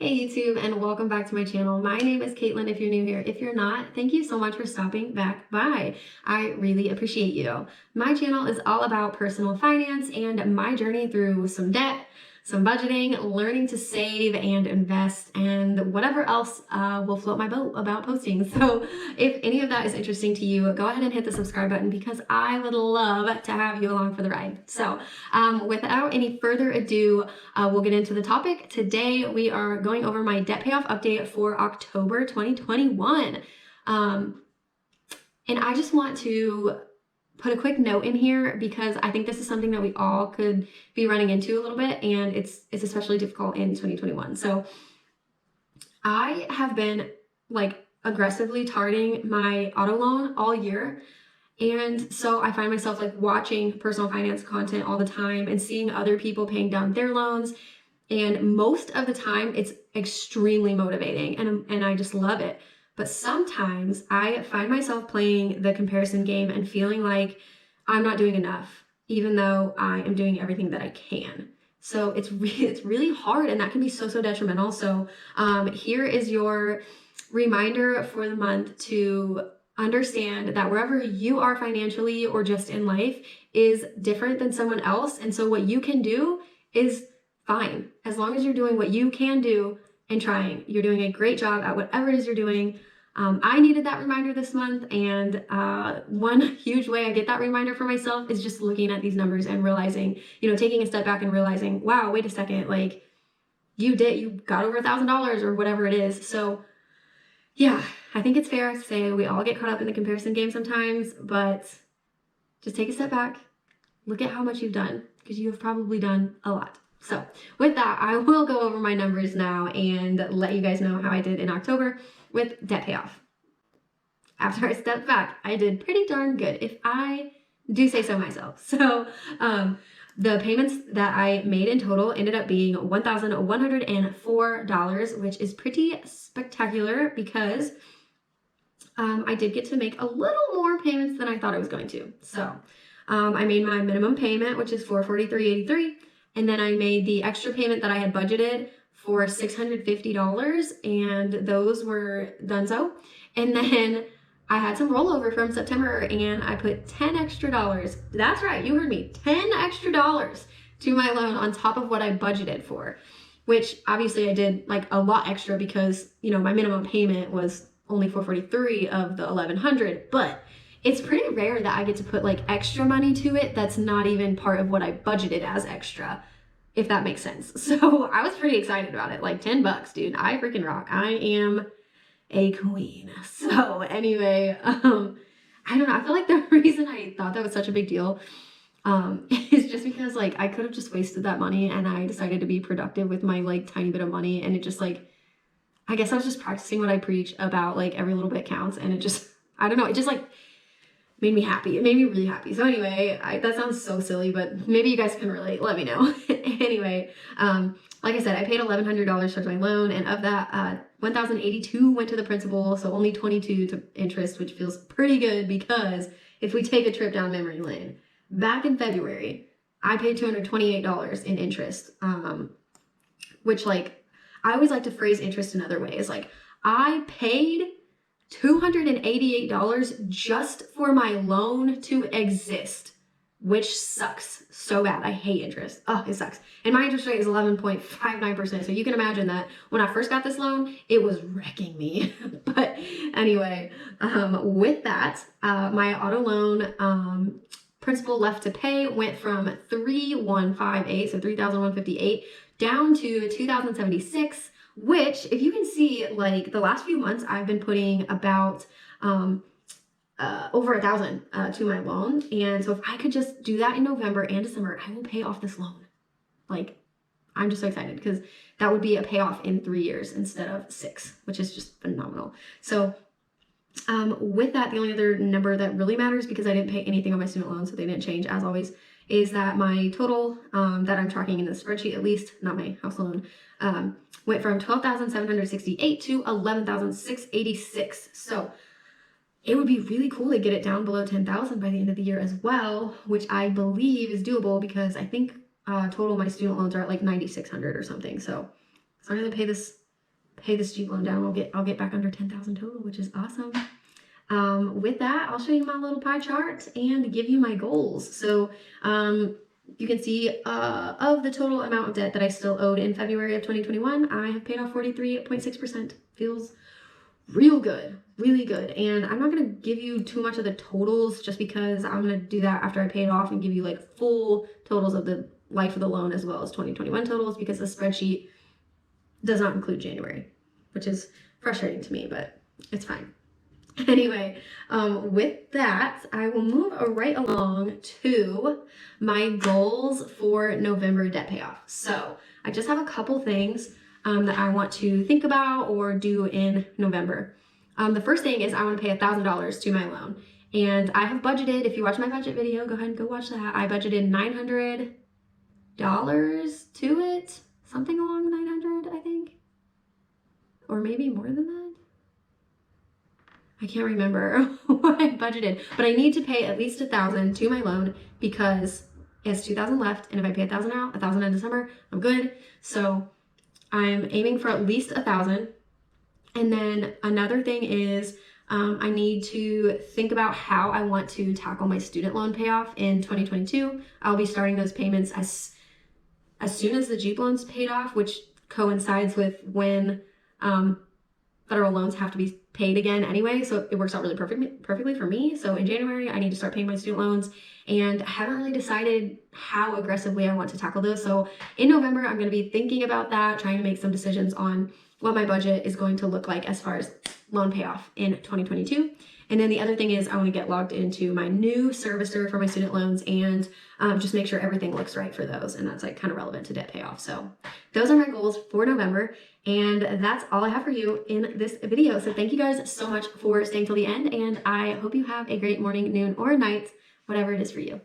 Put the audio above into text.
Hey YouTube, and welcome back to my channel. My name is Caitlin if you're new here. If you're not, thank you so much for stopping back by. I really appreciate you. My channel is all about personal finance and my journey through some debt, some budgeting, learning to save and invest, and whatever else will float my boat about posting. So if any of that is interesting to you, go ahead and hit the subscribe button because I would love to have you along for the ride. So without any further ado, we'll get into the topic. Today we are going over my debt payoff update for October 2021. And I just want to put a quick note in here because I think this is something that we all could be running into a little bit, and it's especially difficult in 2021. So I have been aggressively targeting my auto loan all year. And so I find myself watching personal finance content all the time and seeing other people paying down their loans. And most of the time it's extremely motivating and I just love it. But sometimes I find myself playing the comparison game and feeling like I'm not doing enough, even though I am doing everything that I can. So it's really hard, and that can be so detrimental. So here is your reminder for the month to understand that wherever you are financially or just in life is different than someone else. And so what you can do is fine. As long as you're doing what you can do and trying, you're doing a great job at whatever it is you're doing. I needed that reminder this month, and one huge way I get that reminder for myself is just looking at these numbers and realizing, taking a step back and realizing, wow, wait a second, you got over $1,000 or whatever it is. So yeah, I think it's fair to say we all get caught up in the comparison game sometimes, but just take a step back, look at how much you've done, because you have probably done a lot. So with that, I will go over my numbers now and let you guys know how I did in October with debt payoff. After I stepped back, I did pretty darn good, if I do say so myself. So the payments that I made in total ended up being $1,104, which is pretty spectacular because I did get to make a little more payments than I thought I was going to. So I made my minimum payment, which is $443.83. And then I made the extra payment that I had budgeted for $650, and those were done so. And then I had some rollover from September, and I put $10 extra. That's right, you heard me, $10 extra to my loan on top of what I budgeted for, which obviously I did a lot extra because, my minimum payment was only $443 of the $1,100, but it's pretty rare that I get to put extra money to it that's not even part of what I budgeted as extra, if that makes sense. So I was pretty excited about it. $10, dude. I freaking rock. I am a queen. So anyway, I don't know. I feel like the reason I thought that was such a big deal is just because I could have just wasted that money, and I decided to be productive with my tiny bit of money, and it just I guess I was just practicing what I preach about every little bit counts, and it just, I don't know, it just made me happy. It made me really happy. So anyway, that sounds so silly, but maybe you guys can relate. Let me know. Anyway, like I said, I paid $1,100 towards my loan, and of that, $1,082 went to the principal, so only $22 to interest, which feels pretty good because if we take a trip down memory lane, back in February, I paid $228 in interest, which I always like to phrase interest in other ways. I paid $288 just for my loan to exist, which sucks so bad. I hate interest. Oh, it sucks. And my interest rate is 11.59%. So you can imagine that when I first got this loan, it was wrecking me. But anyway, with that, my auto loan principal left to pay went from $3,158, so $3,158, down to $2,076. Which, if you can see, the last few months, I've been putting about over $1,000 to my loan. And so if I could just do that in November and December, I will pay off this loan. I'm just so excited because that would be a payoff in 3 years instead of 6, which is just phenomenal. So with that, the only other number that really matters, because I didn't pay anything on my student loan, so they didn't change as always, is that my total that I'm tracking in the spreadsheet, at least, not my house loan, went from $12,768 to $11,686. So it would be really cool to get it down below $10,000 by the end of the year as well, which I believe is doable because I think total my student loans are at $9,600 or something. So as long as I pay this pay this Jeep loan down, I'll get back under 10,000 total, which is awesome. With that, I'll show you my little pie chart and give you my goals. So you can see of the total amount of debt that I still owed in February of 2021, I have paid off 43.6%. Feels real good, really good. And I'm not going to give you too much of the totals just because I'm going to do that after I pay it off and give you like full totals of the life of the loan as well as 2021 totals, because the spreadsheet does not include January, which is frustrating to me, but it's fine. Anyway, with that, I will move right along to my goals for November debt payoff. So I just have a couple things that I want to think about or do in November. The first thing is I want to pay $1,000 to my loan. And I have budgeted, if you watch my budget video, go ahead and go watch that. I budgeted $900 to it, something along 900, I think, or maybe more than that. I can't remember what I budgeted, but I need to pay at least $1,000 to my loan because it has $2,000 left. And if I pay $1,000 out, $1,000 in December, I'm good. So I'm aiming for at least $1,000. And then another thing is I need to think about how I want to tackle my student loan payoff in 2022. I'll be starting those payments as soon as the Jeep loan's paid off, which coincides with when federal loans have to be paid again anyway, so it works out really perfectly for me. So in January, I need to start paying my student loans, and I haven't really decided how aggressively I want to tackle those. So in November, I'm going to be thinking about that, trying to make some decisions on what my budget is going to look like as far as loan payoff in 2022. And then the other thing is I want to get logged into my new servicer for my student loans and just make sure everything looks right for those. And that's like kind of relevant to debt payoff. So those are my goals for November. And that's all I have for you in this video. So thank you guys so much for staying till the end. And I hope you have a great morning, noon, or night, whatever it is for you.